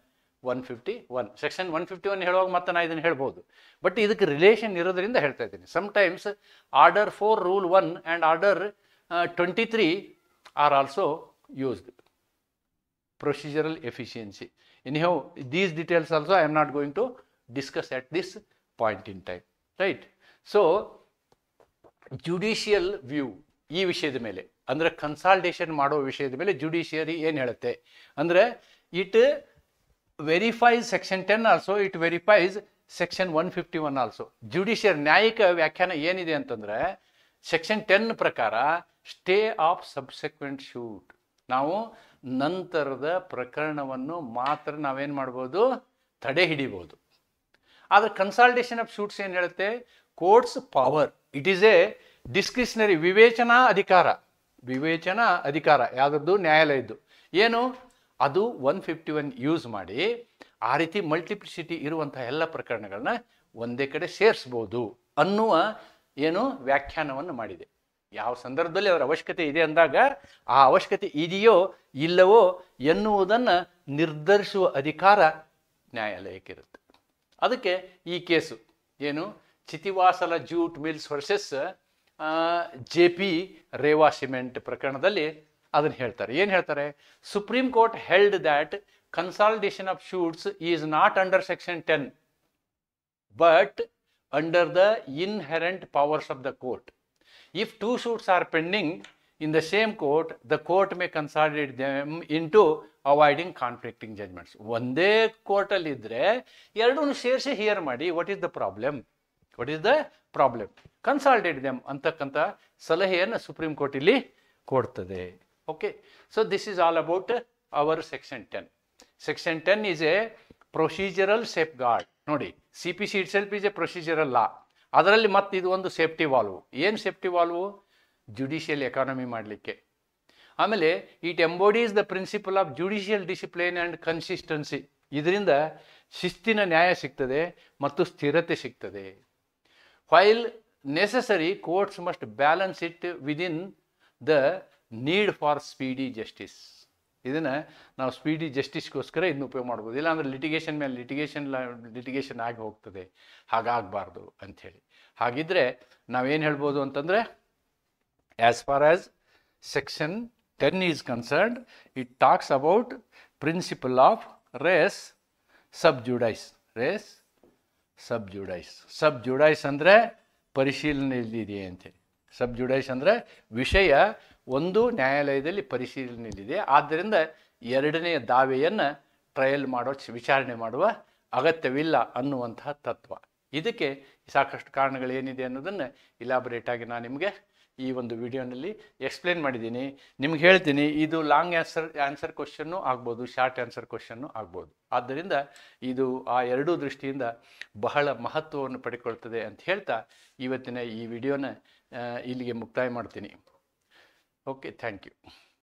151. Section 151 ಹೇಳುವಾಗ ಮತ್ತೆ ನಾನು ಇದನ್ನು ಹೇಳ್ಬೋದು, ಬಟ್ ಇದಕ್ಕೆ ರಿಲೇಷನ್ ಇರೋದ್ರಿಂದ ಹೇಳ್ತಾ ಇದ್ದೀನಿ. Sometimes order 4 rule 1 and order 23 are also used. Procedural efficiency. Anyhow, these details also I am not going to discuss at this point in time. Right? So, judicial view ಈ ವಿಷಯದ ಮೇಲೆ ಅಂದರೆ ಕನ್ಸಾಲಿಡೇಷನ್ ಮಾಡೋ ವಿಷಯದ ಮೇಲೆ ಜುಡಿಷಿಯರಿ ಏನು ಹೇಳುತ್ತೆ ಅಂದರೆ it verifies section 10 also, it verifies section 151 also. Judiciary ನ್ಯಾಯಿಕ ವ್ಯಾಖ್ಯಾನ ಏನಿದೆ ಅಂತಂದರೆ ಸೆಕ್ಷನ್ 10 ಪ್ರಕಾರ ಸ್ಟೇ ಆಫ್ ಸಬ್ಸೆಕ್ವೆಂಟ್ ಶೂಟ್. ನಾವು ನಂತರದ ಪ್ರಕರಣವನ್ನು ಮಾತ್ರ ನಾವೇನು ಮಾಡ್ಬೋದು? ತಡೆ ಹಿಡಿಬೋದು. ಆದರೆ ಕನ್ಸಾಲಿಡೇಷನ್ ಆಫ್ ಶೂಟ್ಸ್ ಏನು ಹೇಳುತ್ತೆ? Courts power, it is a discretionary ವಿವೇಚನಾ ಅಧಿಕಾರ ಯಾವುದದ್ದು? ನ್ಯಾಯಾಲಯದ್ದು. ಏನು ಅದು 151 ಯೂಸ್ ಮಾಡಿ ಆ ರೀತಿ ಮಲ್ಟಿಪ್ಲಿಸಿಟಿ ಇರುವಂಥ ಎಲ್ಲ ಪ್ರಕರಣಗಳನ್ನ ಒಂದೇ ಕಡೆ ಸೇರಿಸ್ಬೋದು ಅನ್ನುವ ಏನು ವ್ಯಾಖ್ಯಾನವನ್ನು ಮಾಡಿದೆ. ಯಾವ ಸಂದರ್ಭದಲ್ಲಿ ಅವರ ಅವಶ್ಯಕತೆ ಇದೆ ಅಂದಾಗ ಆ ಅವಶ್ಯಕತೆ ಇದೆಯೋ ಇಲ್ಲವೋ ಎನ್ನುವುದನ್ನು ನಿರ್ಧರಿಸುವ ಅಧಿಕಾರ ನ್ಯಾಯಾಲಯಕ್ಕಿರುತ್ತೆ. ಅದಕ್ಕೆ ಈ ಕೇಸು ಏನು Chitivalasa jute mills versus JP Rewa cement ಪ್ರಕರಣದಲ್ಲಿ ಅದನ್ನು ಹೇಳ್ತಾರೆ. ಏನು ಹೇಳ್ತಾರೆ? Supreme court held that consolidation of suits is not under section 10 but under the inherent powers of the court. If 2 suits are pending in the same court, the court may consolidate them into avoiding conflicting judgments. ಒಂದೇ ಕೋರ್ಟಲ್ಲಿ ಇದ್ದರೆ ಎರಡೂ ಸೇರಿಸಿ ಹಿಯರ್ ಮಾಡಿ. What is the problem? What is the problem, consolidate them ಅಂತಕ್ಕಂಥ ಸಲಹೆಯನ್ನು ಸುಪ್ರೀಂ ಕೋರ್ಟ್ ಇಲ್ಲಿ ಕೊಡ್ತದೆ. Okay, so this is all about our section 10. Section 10 is a procedural safeguard. ನೋಡಿ, CPC itself is a procedural law. ಅದರಲ್ಲಿ ಮತ್ತೆ ಇದು ಒಂದು ಸೇಫ್ಟಿ ವಾಲ್ವ್. ಏನು ಸೇಫ್ಟಿ ವಾಲ್ವು? ಜುಡಿಷಿಯಲ್ ಎಕಾನಮಿ ಮಾಡಲಿಕ್ಕೆ. ಆಮೇಲೆ it embodies the principle of judicial discipline and consistency. ಇದರಿಂದ ಶಿಸ್ತಿನ ನ್ಯಾಯ ಸಿಗ್ತದೆ ಮತ್ತು ಸ್ಥಿರತೆ ಸಿಗ್ತದೆ. While necessary, courts must balance it within the need for speedy justice. ಇದನ್ನು ನಾವು ಸ್ಪೀಡಿ ಜಸ್ಟಿಸ್ಗೋಸ್ಕರ ಇದನ್ನು ಉಪಯೋಗ ಮಾಡ್ಬೋದು. ಇಲ್ಲಾಂದರೆ ಲಿಟಿಗೇಷನ್ ಮೇಲೆ ಲಿಟಿಗೇಷನ್ ಆಗಿ ಹೋಗ್ತದೆ, ಹಾಗಾಗಬಾರ್ದು ಅಂಥೇಳಿ. ಹಾಗಿದ್ರೆ ನಾವೇನು ಹೇಳ್ಬೋದು ಅಂತಂದರೆ, as for as section 10 is concerned, it talks about principle of res sub judice. Res sub judice. Sub judice ಅಂದರೆ ಪರಿಶೀಲನೆಯಲ್ಲಿದೆ ಅಂತೇಳಿ. ಸಬ್ ಜುಡೈಸ್ ಅಂದರೆ ವಿಷಯ ಒಂದು ನ್ಯಾಯಾಲಯದಲ್ಲಿ ಪರಿಶೀಲನೆಯಲ್ಲಿದೆ, ಆದ್ದರಿಂದ ಎರಡನೆಯ ದಾವೆಯನ್ನು ಟ್ರಯಲ್ ಮಾಡೋ, ವಿಚಾರಣೆ ಮಾಡುವ ಅಗತ್ಯವಿಲ್ಲ ಅನ್ನುವಂತಹ ತತ್ವ. ಇದಕ್ಕೆ ಸಾಕಷ್ಟು ಕಾರಣಗಳೇನಿದೆ ಅನ್ನೋದನ್ನು ಇಲಾಬರೇಟಾಗಿ ನಾನು ನಿಮಗೆ ಈ ಒಂದು ವಿಡಿಯೋನಲ್ಲಿ ಎಕ್ಸ್ಪ್ಲೇನ್ ಮಾಡಿದ್ದೀನಿ. ನಿಮ್ಗೆ ಹೇಳ್ತೀನಿ, ಇದು ಲಾಂಗ್ ಆನ್ಸರ್ ಕ್ವಶನ್ನು ಆಗ್ಬೋದು, ಶಾರ್ಟ್ ಆನ್ಸರ್ ಕ್ವಶನ್ನು ಆಗ್ಬೋದು. ಆದ್ದರಿಂದ ಇದು ಆ ಎರಡೂ ದೃಷ್ಟಿಯಿಂದ ಬಹಳ ಮಹತ್ವವನ್ನು ಪಡ್ಕೊಳ್ತದೆ ಅಂತ ಹೇಳ್ತಾ ಇವತ್ತಿನ ಈ ವಿಡಿಯೋನ ಇಲ್ಲಿಗೆ ಮುಕ್ತಾಯ ಮಾಡ್ತೀನಿ. Okay, thank you.